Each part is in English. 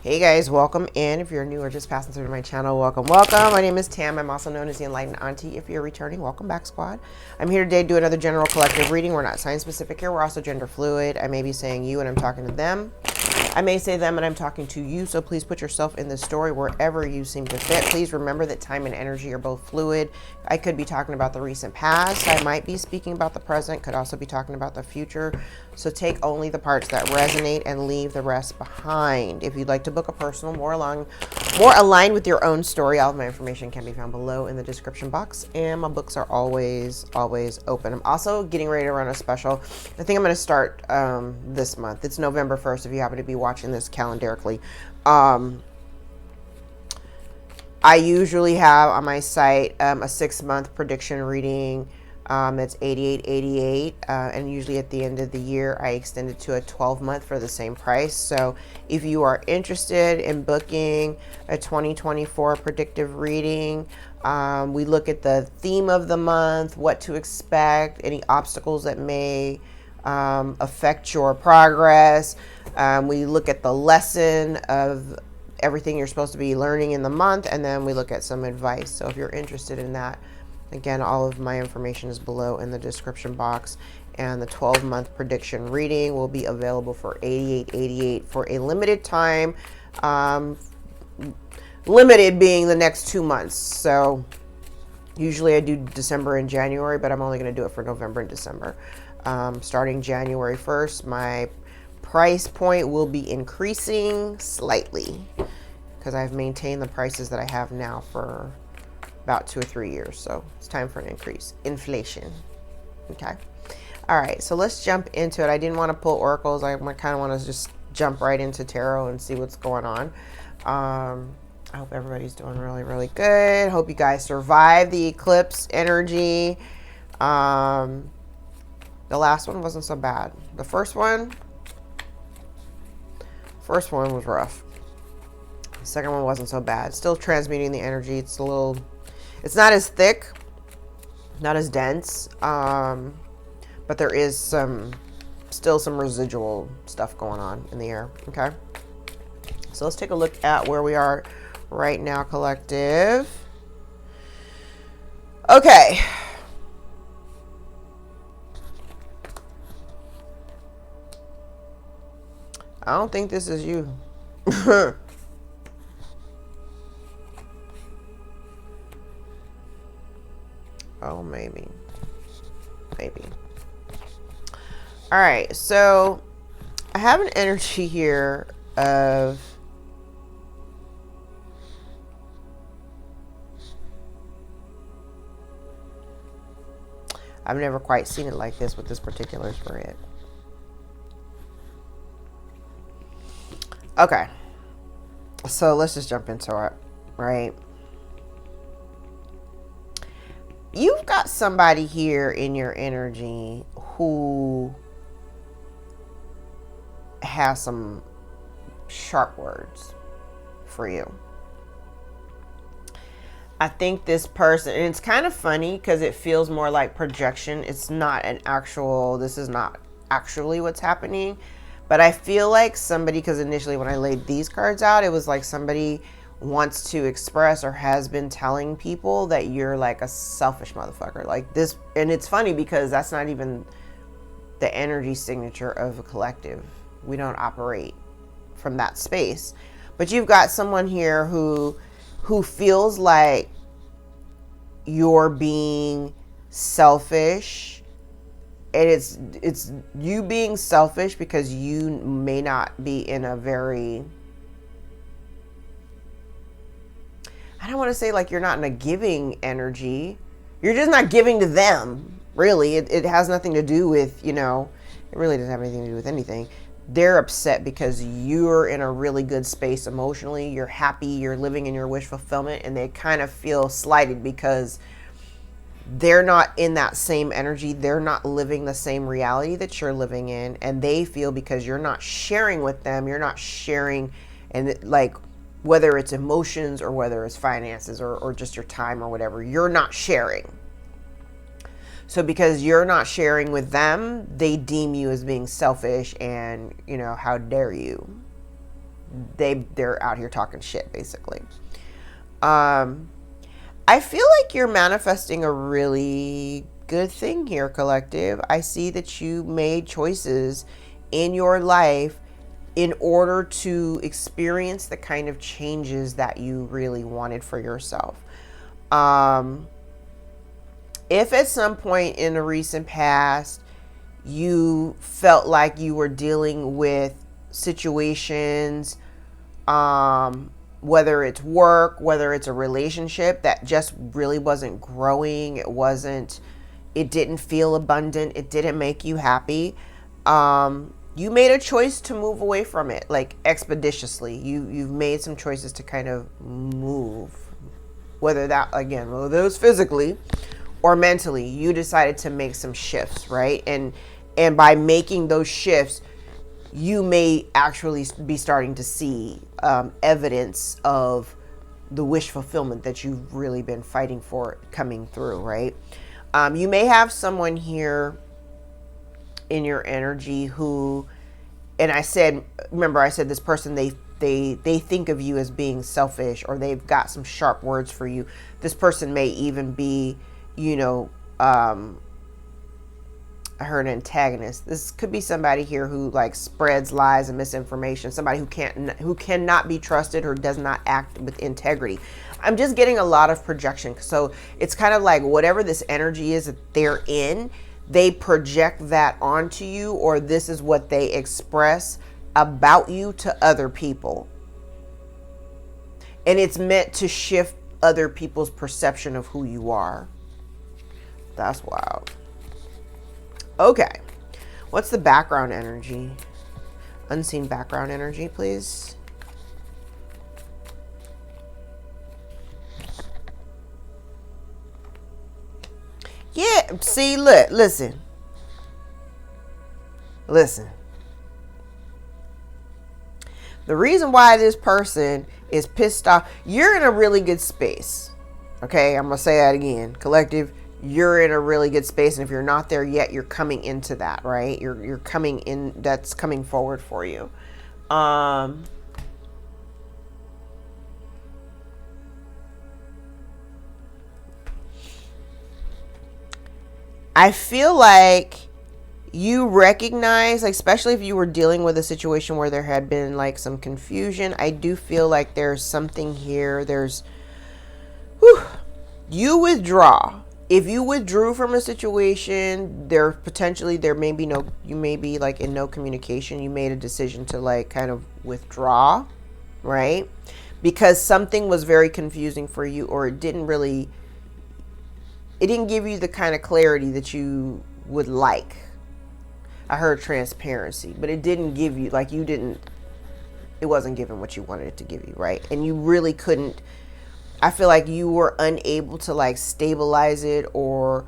Hey guys, welcome in. If you're new or just passing through my channel, welcome, welcome. My name is Tam. I'm also known as the Enlightened Auntie. If you're returning, welcome back, squad. I'm here today to do another general collective reading. We're not sign specific here. We're also gender fluid. I may be saying you and I'm talking to them. I may say them and I'm talking to you, so please put yourself in this story wherever you seem to fit. Please remember that time and energy are both fluid. I could be talking about the recent past. I might be speaking about the present, could also be talking about the future. So take only the parts that resonate and leave the rest behind. If you'd like to book a personal, more aligned with your own story, all of my information can be found below in the description box. And my books are always open. I'm also getting ready to run a special. I think I'm going to start this month. It's November 1st if you happen to be watching this calendarically. I usually have on my site a 6-month prediction reading that's $88.88, and usually at the end of the year I extend it to a 12-month for the same price. So if you are interested in booking a 2024 predictive reading, we look at the theme of the month, what to expect, any obstacles that may affect your progress. We look at the lesson of everything you're supposed to be learning in the month, and then we look at some advice. So if you're interested in that, again, all of my information is below in the description box, and the 12-month prediction reading will be available for $88.88 for a limited time, limited being the next 2 months. So usually I do December and January, but I'm only going to do it for November and December. Starting January 1st, my price point will be increasing slightly because I've maintained the prices that I have now for about 2 or 3 years. So it's time for an increase. Inflation. Okay. All right. So let's jump into it. I didn't want to pull oracles. I kind of want to just jump right into tarot and see what's going on. I hope everybody's doing really good. Hope you guys survived the eclipse energy. The last one wasn't so bad. The first one was rough. The second one wasn't so bad. Still transmuting the energy. It's not as thick, not as dense, but there is still some residual stuff going on in the air. Okay. So let's take a look at where we are right now, collective. Okay. I don't think this is you. Oh, maybe. All right. So I have an energy here of I've never quite seen it like this with this particular spread. Okay, so let's just jump into it, right? You've got somebody here in your energy who has some sharp words for you. I think this person, and it's kind of funny because it feels more like projection. It's not this is not actually what's happening. But I feel like somebody, because initially when I laid these cards out, it was like somebody wants to express or has been telling people that you're like a selfish motherfucker. Like this, and it's funny because that's not even the energy signature of a collective. We don't operate from that space. But you've got someone here who feels like you're being selfish. And it's you being selfish because you may not be in a very, I don't want to say like you're not in a giving energy. You're just not giving to them, really. It has nothing to do with, it really doesn't have anything to do with anything. They're upset because you're in a really good space emotionally. You're happy. You're living in your wish fulfillment. And they kind of feel slighted because they're not in that same energy. They're not living the same reality that you're living in. And they feel because you're not sharing with them, you're not sharing, and like whether it's emotions or whether it's finances or just your time or whatever, you're not sharing. So because you're not sharing with them, they deem you as being selfish and, how dare you? they're out here talking shit, basically. I feel like you're manifesting a really good thing here, collective. I see that you made choices in your life in order to experience the kind of changes that you really wanted for yourself. If at some point in the recent past you felt like you were dealing with situations, whether it's work, whether it's a relationship that just really wasn't growing, it didn't feel abundant, it didn't make you happy, you made a choice to move away from it, like expeditiously. You've made some choices to kind of move, whether it was physically or mentally. You decided to make some shifts, right? And by making those shifts, you may actually be starting to see evidence of the wish fulfillment that you've really been fighting for coming through, right? You may have someone here in your energy who, and I said this person, they think of you as being selfish, or they've got some sharp words for you. This person may even be, I heard an antagonist. This could be somebody here who like spreads lies and misinformation. Somebody who cannot be trusted or does not act with integrity. I'm just getting a lot of projection. So it's kind of like whatever this energy is that they're in, they project that onto you, or this is what they express about you to other people. And it's meant to shift other people's perception of who you are. That's wild. Okay, what's the background energy? Unseen background energy, please. Yeah, see, look, listen. The reason why this person is pissed off, you're in a really good space. Okay, I'm going to say that again. Collective, you're in a really good space, and if you're not there yet, you're coming into that, right? You're coming in, that's coming forward for you. I feel like you recognize, like, especially if you were dealing with a situation where there had been like some confusion, I do feel like there's something here. You withdraw. If you withdrew from a situation, you may be like in no communication. You made a decision to like kind of withdraw, right? Because something was very confusing for you, or it didn't give you the kind of clarity that you would like. I heard transparency, but it didn't give you, like, it wasn't giving what you wanted it to give you, right? And you really couldn't, I feel like you were unable to like stabilize it or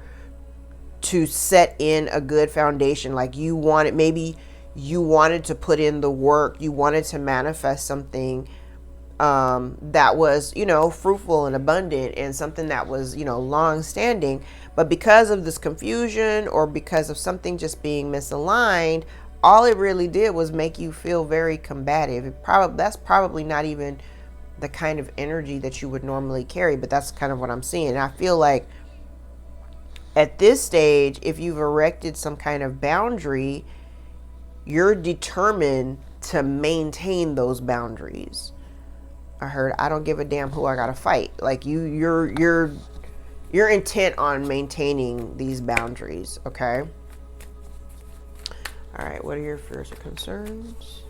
to set in a good foundation. Like maybe you wanted to put in the work, you wanted to manifest something that was, fruitful and abundant, and something that was, long standing. But because of this confusion, or because of something just being misaligned, all it really did was make you feel very combative. That's probably not even the kind of energy that you would normally carry, but that's kind of what I'm seeing. And I feel like at this stage, if you've erected some kind of boundary, you're determined to maintain those boundaries. I heard, I don't give a damn who I gotta fight. Like you're intent on maintaining these boundaries, okay? All right, what are your fears or concerns?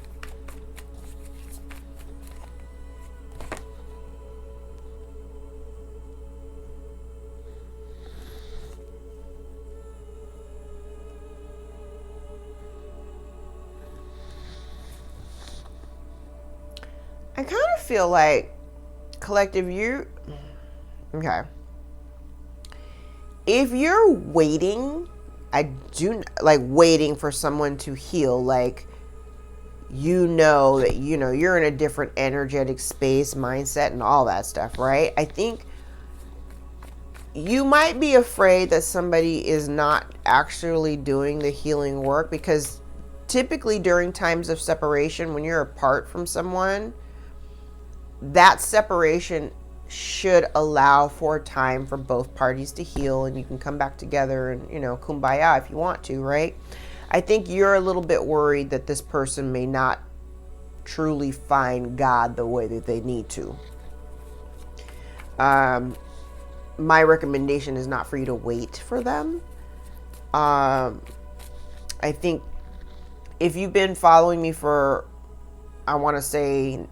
I kind of feel like, collective, okay. If you're waiting, waiting for someone to heal, like, that, you're in a different energetic space, mindset, and all that stuff, right? I think you might be afraid that somebody is not actually doing the healing work, because typically during times of separation, when you're apart from someone, that separation should allow for time for both parties to heal, and you can come back together and, kumbaya if you want to, right? I think you're a little bit worried that this person may not truly find God the way that they need to. My recommendation is not for you to wait for them. I think if you've been following me for, I want to say,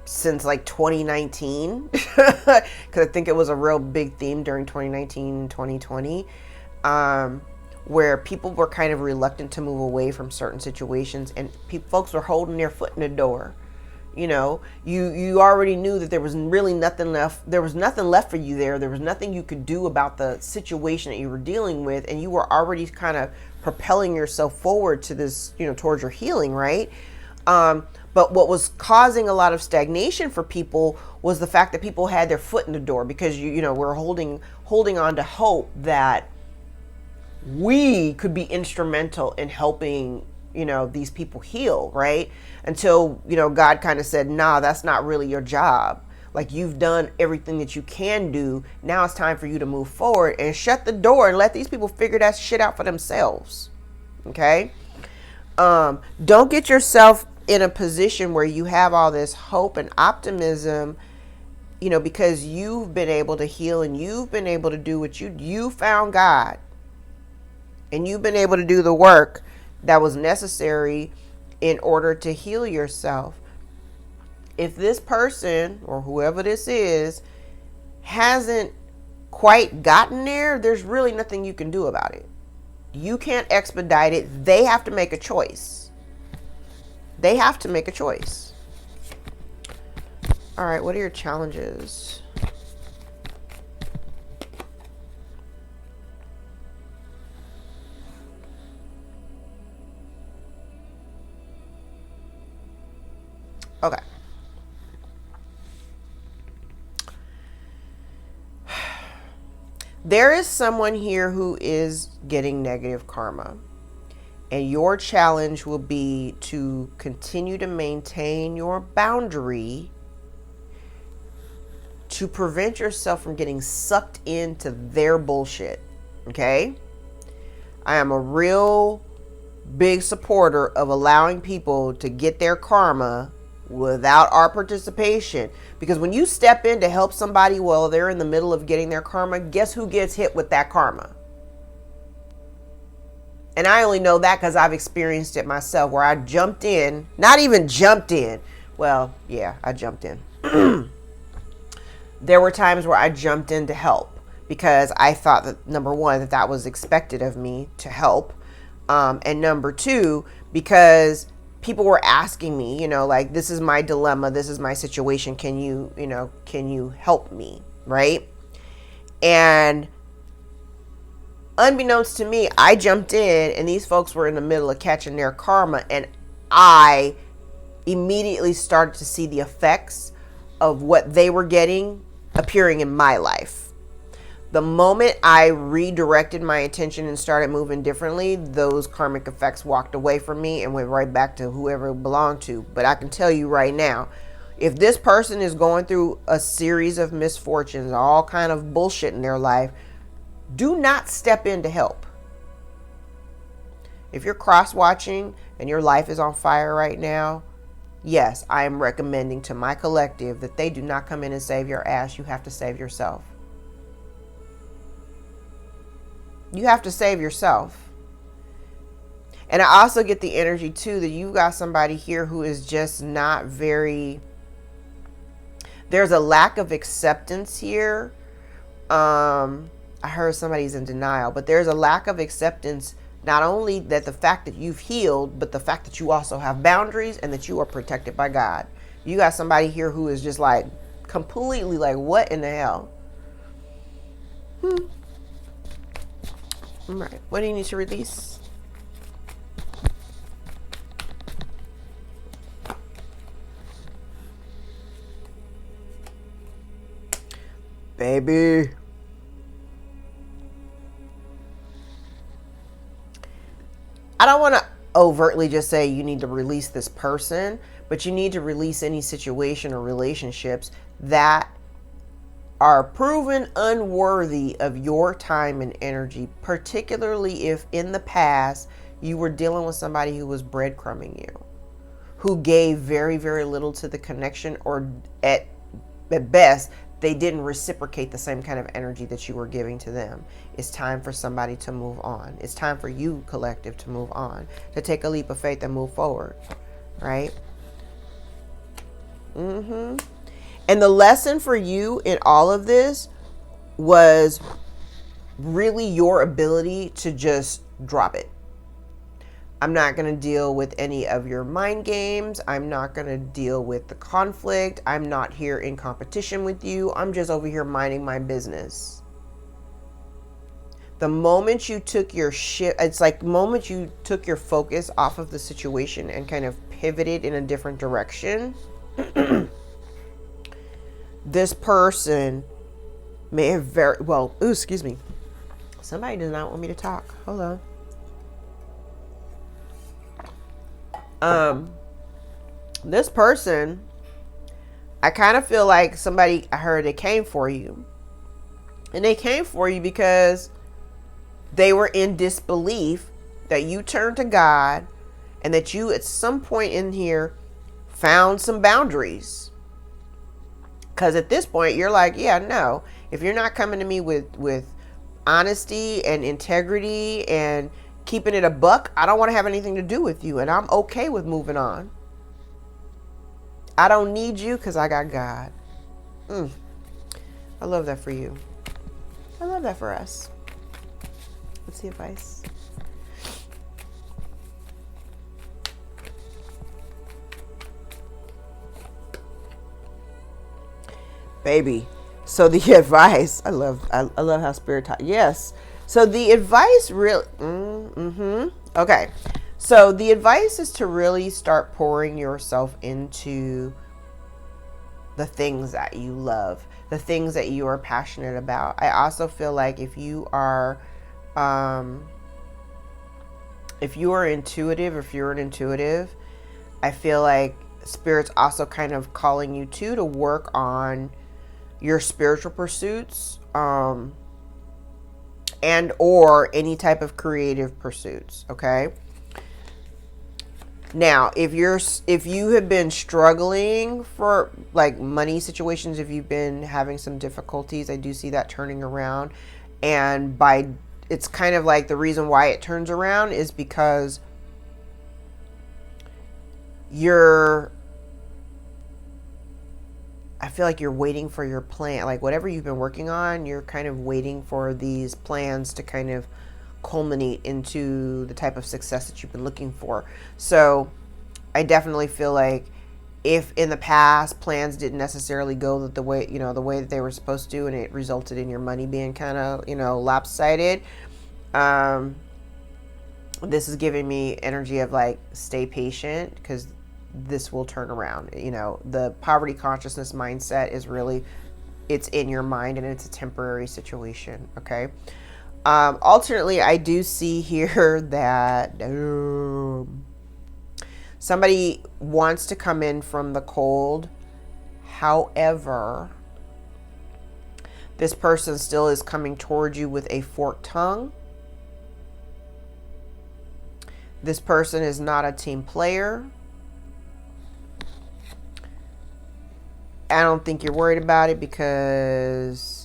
since like 2019, because I think it was a real big theme during 2019 and 2020, where people were kind of reluctant to move away from certain situations, and folks were holding their foot in the door. You already knew that there was really nothing left. There was nothing left for you there. There was nothing you could do about the situation that you were dealing with, and you were already kind of propelling yourself forward to this, towards your healing, right? But what was causing a lot of stagnation for people was the fact that people had their foot in the door, because we're holding on to hope that we could be instrumental in helping, these people heal, right? Until, God kind of said, nah, that's not really your job. Like, you've done everything that you can do. Now it's time for you to move forward and shut the door and let these people figure that shit out for themselves. Okay? Don't get yourself in a position where you have all this hope and optimism, because you've been able to heal and you've been able to do what you found God, and you've been able to do the work that was necessary in order to heal yourself. If this person or whoever this is hasn't quite gotten there, there's really nothing you can do about it. You can't expedite it. They have to make a choice. They have to make a choice. All right, what are your challenges? Okay. There is someone here who is getting negative karma. And your challenge will be to continue to maintain your boundary to prevent yourself from getting sucked into their bullshit. Okay? I am a real big supporter of allowing people to get their karma without our participation. Because when you step in to help somebody while they're in the middle of getting their karma, guess who gets hit with that karma? And I only know that because I've experienced it myself, where I jumped in, not even jumped in. Well, yeah, I jumped in. There were times where I jumped in to help because I thought that, number one, that was expected of me to help. And number two, because people were asking me, like, this is my dilemma, this is my situation, can you help me, right? And unbeknownst to me, I jumped in, and these folks were in the middle of catching their karma, and I immediately started to see the effects of what they were getting appearing in my life. The moment I redirected my attention and started moving differently, those karmic effects walked away from me and went right back to whoever it belonged to. But I can tell you right now, if this person is going through a series of misfortunes, all kind of bullshit in their life, do not step in to help. If you're cross-watching and your life is on fire right now, yes, I am recommending to my collective that they do not come in and save your ass. You have to save yourself. You have to save yourself. And I also get the energy too that you've got somebody here who is just not very, there's a lack of acceptance here. I heard somebody's in denial, but there's a lack of acceptance, not only that the fact that you've healed, but the fact that you also have boundaries and that you are protected by God. You got somebody here who is just like completely like, what in the hell? All right, what do you need to release? Baby. I don't want to overtly just say you need to release this person, but you need to release any situation or relationships that are proven unworthy of your time and energy, particularly if in the past you were dealing with somebody who was breadcrumbing you, who gave very, very little to the connection, or at best, they didn't reciprocate the same kind of energy that you were giving to them. It's time for somebody to move on. It's time for you, collective, to move on, to take a leap of faith and move forward, right? And the lesson for you in all of this was really your ability to just drop it. I'm not going to deal with any of your mind games. I'm not going to deal with the conflict. I'm not here in competition with you. I'm just over here minding my business. The moment you took your it's like the moment you took your focus off of the situation and kind of pivoted in a different direction, this person may have excuse me. Somebody does not want me to talk. Hold on. This person, I kind of feel like somebody, I heard they came for you. And they came for you because they were in disbelief that you turned to God and that you at some point in here found some boundaries. Because at this point, you're like, yeah, no. If you're not coming to me with honesty and integrity and keeping it a buck, I don't want to have anything to do with you. And I'm okay with moving on. I don't need you because I got God. I love that for you. I love that for us. What's the advice? Baby. So the advice, I love how spirit taught. Yes. So the advice really, okay. So the advice is to really start pouring yourself into the things that you love, the things that you are passionate about. I also feel like if you are intuitive, if you're an intuitive, I feel like Spirit's also kind of calling you to work on your spiritual pursuits, and or any type of creative pursuits. Okay. Now, if you have been struggling for like money situations, if you've been having some difficulties, I do see that turning around. And it's kind of like the reason why it turns around is because I feel like you're waiting for your plan, like whatever you've been working on, you're kind of waiting for these plans to kind of culminate into the type of success that you've been looking for. So I definitely feel like if in the past plans didn't necessarily go the way that they were supposed to, and it resulted in your money being kind of, lopsided, this is giving me energy of like, stay patient, because this will turn around. The poverty consciousness mindset is really, it's in your mind and it's a temporary situation. Okay. Alternately, I do see here that somebody wants to come in from the cold. However, this person still is coming toward you with a forked tongue. This person is not a team player. I don't think you're worried about it because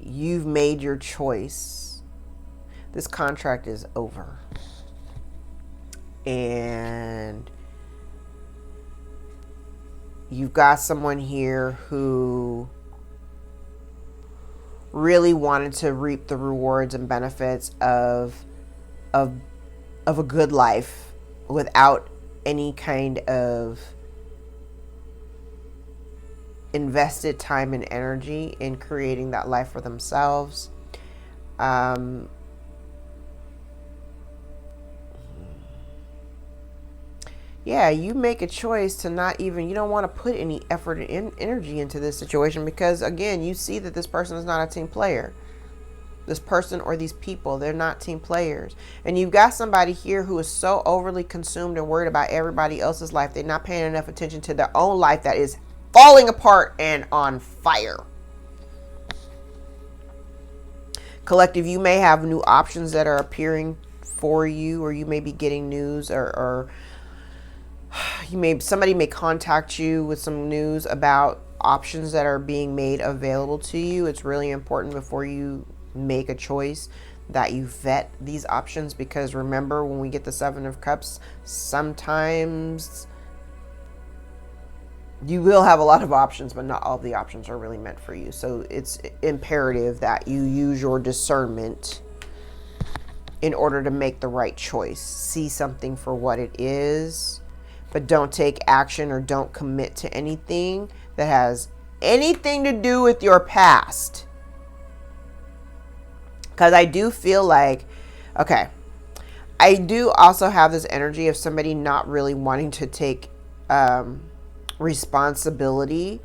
you've made your choice. This contract is over. And you've got someone here who really wanted to reap the rewards and benefits of a good life without any kind of invested time and energy in creating that life for themselves. Yeah, you make a choice to not even, you don't want to put any effort and energy into this situation because, again, you see that this person is not a team player. This person or these people, they're not team players. And you've got somebody here who is so overly consumed and worried about everybody else's life. They're not paying enough attention to their own life that is falling apart and on fire. Collective, you may have new options that are appearing for you, or you may be getting news, or somebody may contact you with some news about options that are being made available to you. It's really important before you make a choice that you vet these options, because remember, when we get the Seven of Cups, sometimes you will have a lot of options, but not all of the options are really meant for you. So it's imperative that you use your discernment in order to make the right choice. See something for what it is, but don't take action or don't commit to anything that has anything to do with your past. Because I do feel like, okay, I do also have this energy of somebody not really wanting to take responsibility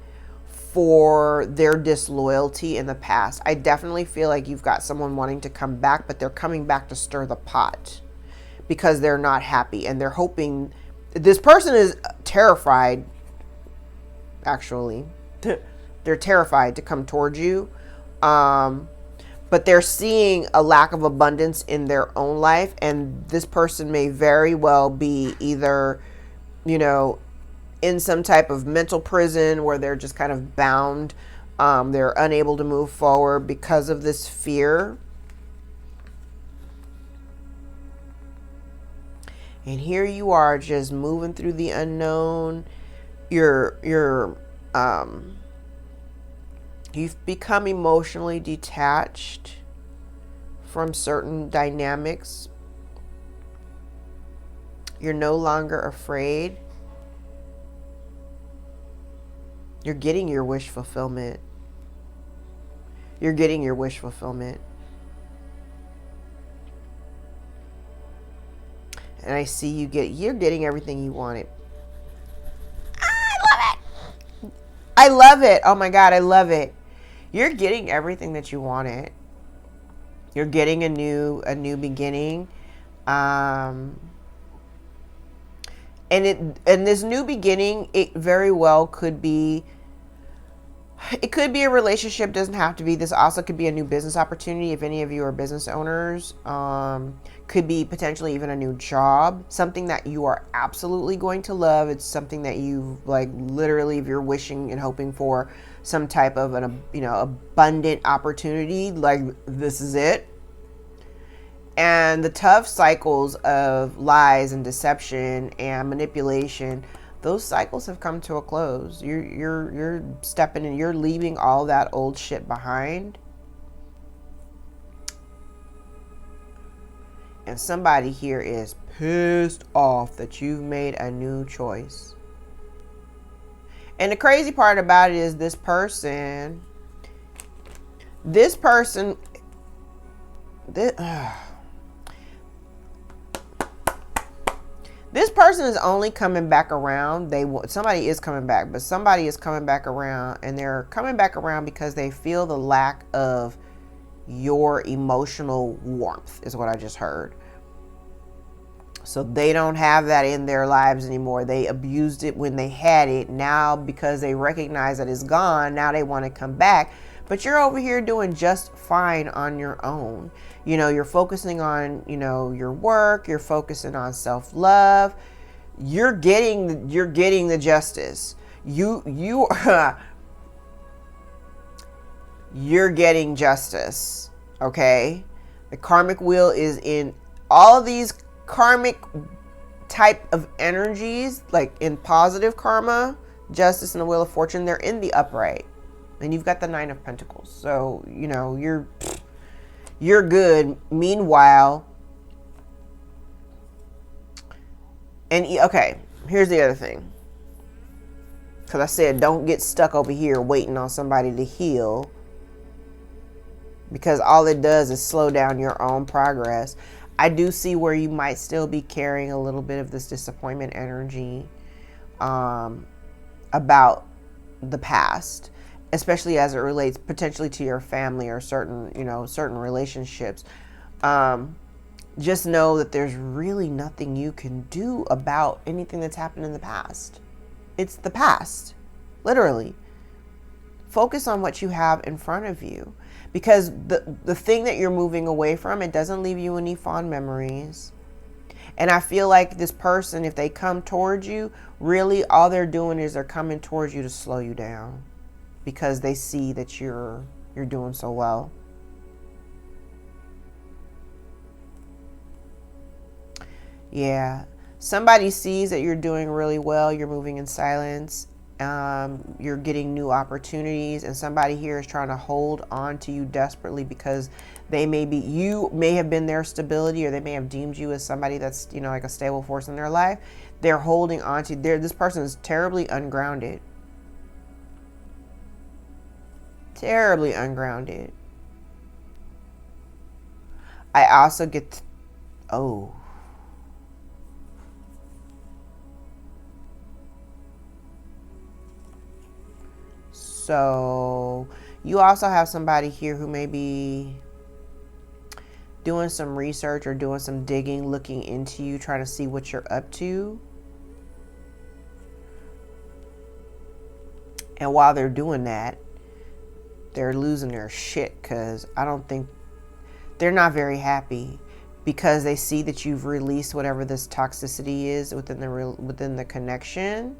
for their disloyalty in the past. I definitely feel like you've got someone wanting to come back, but they're coming back to stir the pot because they're not happy, and they're hoping. This person is terrified, actually. They're terrified to come towards you. But they're seeing a lack of abundance in their own life. And this person may very well be either, in some type of mental prison where they're just kind of bound. They're unable to move forward because of this fear. And here you are, just moving through the unknown. You've become emotionally detached from certain dynamics. You're no longer afraid. You're getting your wish fulfillment. You're getting your wish fulfillment. And I see you're getting everything you wanted. I love it. I love it. Oh my God, I love it. You're getting everything that you wanted. You're getting a new beginning. And this new beginning, it very well could be, it could be a relationship, doesn't have to be. This also could be a new business opportunity if any of you are business owners. Could be potentially even a new job, something that you are absolutely going to love. It's something that you literally, if you're wishing and hoping for some type of an abundant opportunity, this is it. And the tough cycles of lies and deception and manipulation, those cycles have come to a close. You're stepping in, you're leaving all that old shit behind. And somebody here is pissed off that you've made a new choice. And the crazy part about it is this person is only coming back around. Somebody is coming back, but somebody is coming back around, and they're coming back around because they feel the lack of your emotional warmth, is what I just heard. So they don't have that in their lives anymore. They abused it when they had it. Now, because they recognize that it's gone, now they want to come back. But you're over here doing just fine on your own. You're focusing on, your work. You're focusing on self-love. You're getting the justice. You're getting justice. Okay? The karmic wheel is in all of these karmic type of energies, like in positive karma, justice, and the wheel of fortune. They're in the upright. And you've got the Nine of Pentacles. So, you're good. Meanwhile, okay, here's the other thing. Because I said don't get stuck over here waiting on somebody to heal. Because all it does is slow down your own progress. I do see where you might still be carrying a little bit of this disappointment energy about the past. especially as it relates potentially to your family or certain, you know, certain relationships. Just know that there's really nothing you can do about anything that's happened in the past. It's the past, literally. Focus on what you have in front of you, because the thing that you're moving away from, it doesn't leave you any fond memories. And I feel like this person, if they come towards you, really all they're doing is they're coming towards you to slow you down, because they see that you're doing so well. Yeah, somebody sees that you're doing really well, you're moving in silence, you're getting new opportunities, and somebody here is trying to hold on to you desperately because you may have been their stability, or they may have deemed you as somebody that's, you know, like a stable force in their life. They're holding on to this person is terribly ungrounded. Terribly ungrounded. I also get oh. So you also have somebody here who may be doing some research or doing some digging, looking into you, trying to see what you're up to. And while they're doing that, they're losing their shit, because I don't think they're not very happy, because they see that you've released whatever this toxicity is within the connection.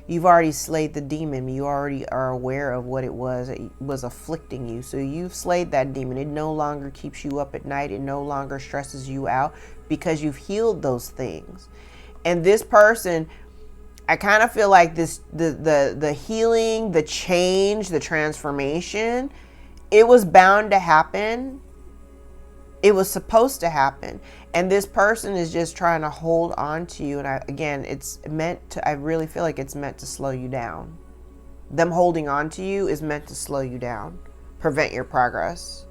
You've already slayed the demon. You already are aware of what it was afflicting you. So you've slayed that demon. It no longer keeps you up at night. It no longer stresses you out, because you've healed those things. And this person, I kind of feel like the healing, the change, the transformation, it was bound to happen. It was supposed to happen. And this person is just trying to hold on to you. And I really feel like it's meant to slow you down. Them holding on to you is meant to slow you down, prevent your progress,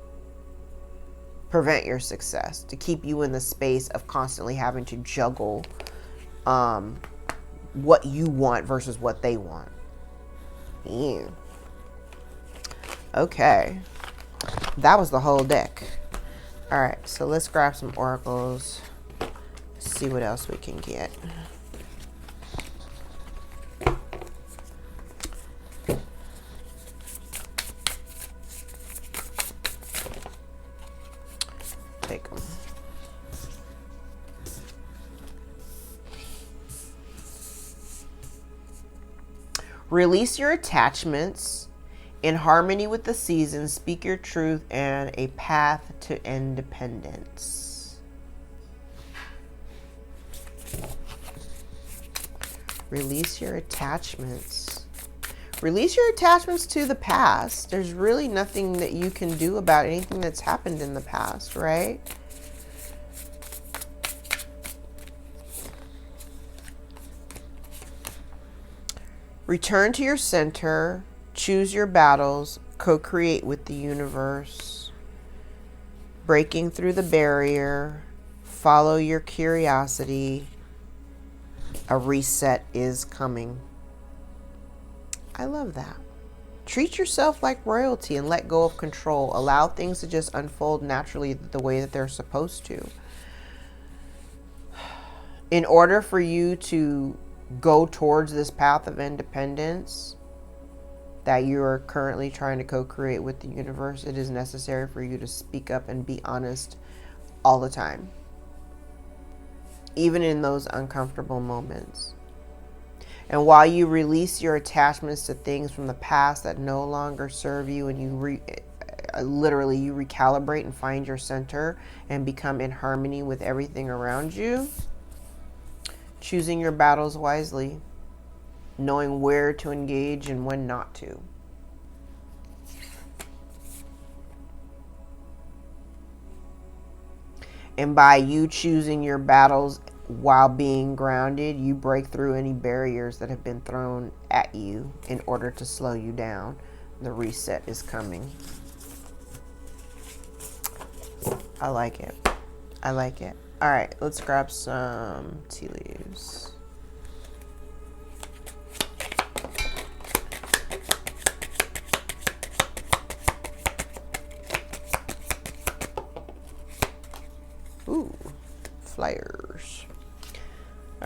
prevent your success, to keep you in the space of constantly having to juggle what you want versus what they want. Yeah. Okay. That was the whole deck. All right, so let's grab some oracles, see what else we can get. Take them. Release your attachments. In harmony with the seasons, speak your truth and a path to independence. Release your attachments. Release your attachments to the past. There's really nothing that you can do about anything that's happened in the past, right? Return to your center. Choose your battles, co-create with the universe, breaking through the barrier, follow your curiosity. A reset is coming. I love that. Treat yourself like royalty and let go of control. Allow things to just unfold naturally the way that they're supposed to. In order for you to go towards this path of independence that you are currently trying to co-create with the universe, it is necessary for you to speak up and be honest all the time, even in those uncomfortable moments. And while you release your attachments to things from the past that no longer serve you, and you literally recalibrate and find your center and become in harmony with everything around you, choosing your battles wisely, knowing where to engage and when not to. And by you choosing your battles while being grounded, you break through any barriers that have been thrown at you in order to slow you down. The reset is coming. I like it. I like it. All right, let's grab some tea leaves.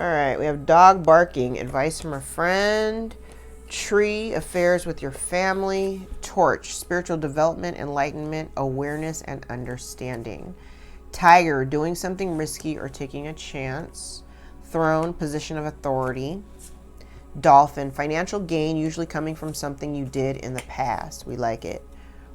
All right, we have dog barking, advice from a friend, tree, affairs with your family, torch, spiritual development, enlightenment, awareness, and understanding. Tiger, doing something risky or taking a chance. Throne, position of authority. Dolphin, financial gain, usually coming from something you did in the past. We like it.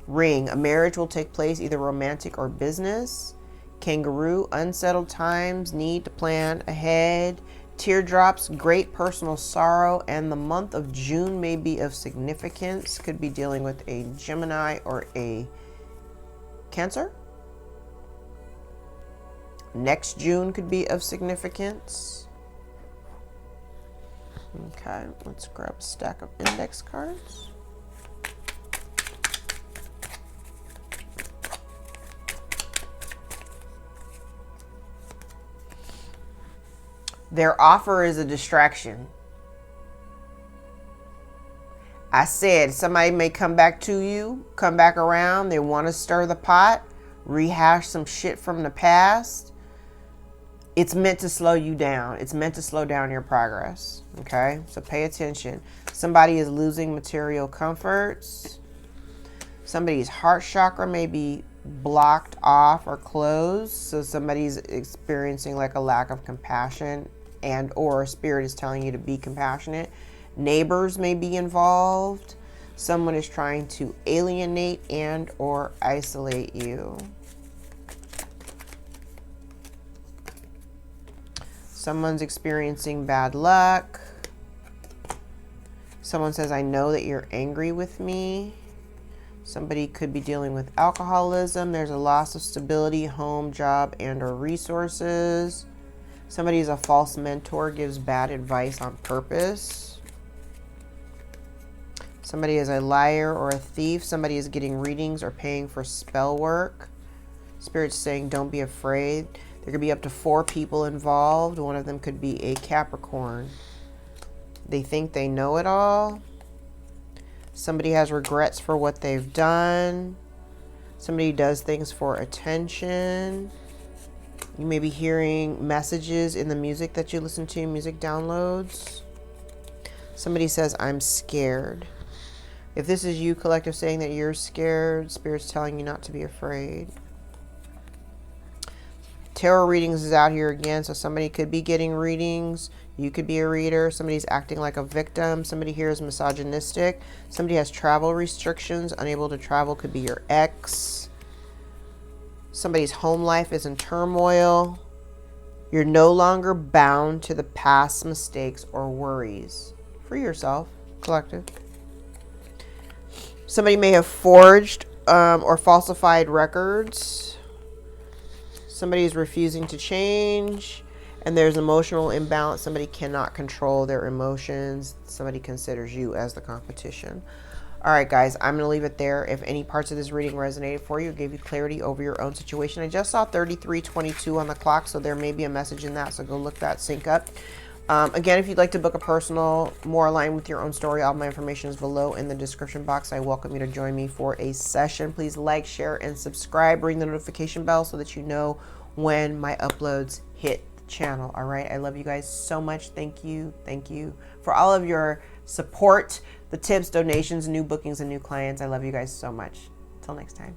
Ring, a marriage will take place, either romantic or business. Kangaroo, unsettled times, need to plan ahead. Teardrops, great personal sorrow, and the month of June may be of significance. Could be dealing with a Gemini or a Cancer. Next June could be of significance. Okay, let's grab a stack of index cards. Their offer is a distraction. I said somebody may come back to you, come back around. They want to stir the pot, rehash some shit from the past. It's meant to slow you down. It's meant to slow down your progress. Okay, so pay attention. Somebody is losing material comforts. Somebody's heart chakra may be blocked off or closed. So somebody's experiencing like a lack of compassion, and or spirit is telling you to be compassionate. Neighbors may be involved. Someone is trying to alienate and or isolate you. Someone's experiencing bad luck. Someone says, I know that you're angry with me. Somebody could be dealing with alcoholism. There's a loss of stability, home, job, and or resources. Somebody is a false mentor, gives bad advice on purpose. Somebody is a liar or a thief. Somebody is getting readings or paying for spell work. Spirit's saying, don't be afraid. There could be up to 4 people involved. One of them could be a Capricorn. They think they know it all. Somebody has regrets for what they've done. Somebody does things for attention. You may be hearing messages in the music that you listen to, music downloads. Somebody says, I'm scared. If this is you, collective, saying that you're scared, Spirit's telling you not to be afraid. Tarot readings is out here again, so somebody could be getting readings. You could be a reader. Somebody's acting like a victim. Somebody here is misogynistic. Somebody has travel restrictions. Unable to travel could be your ex. Somebody's home life is in turmoil. You're no longer bound to the past mistakes or worries. Free yourself, collective. Somebody may have forged or falsified records. Somebody is refusing to change. And there's emotional imbalance. Somebody cannot control their emotions. Somebody considers you as the competition. All right, guys, I'm going to leave it there. If any parts of this reading resonated for you, gave you clarity over your own situation. I just saw 33:22 on the clock, so there may be a message in that. So go look that sync up. Again, if you'd like to book a personal, more aligned with your own story, all my information is below in the description box. I welcome you to join me for a session. Please like, share, and subscribe. Ring the notification bell so that you know when my uploads hit channel. All right, I love you guys so much. Thank you for all of your support, the tips, donations, new bookings, and new clients. I love you guys so much. Till next time.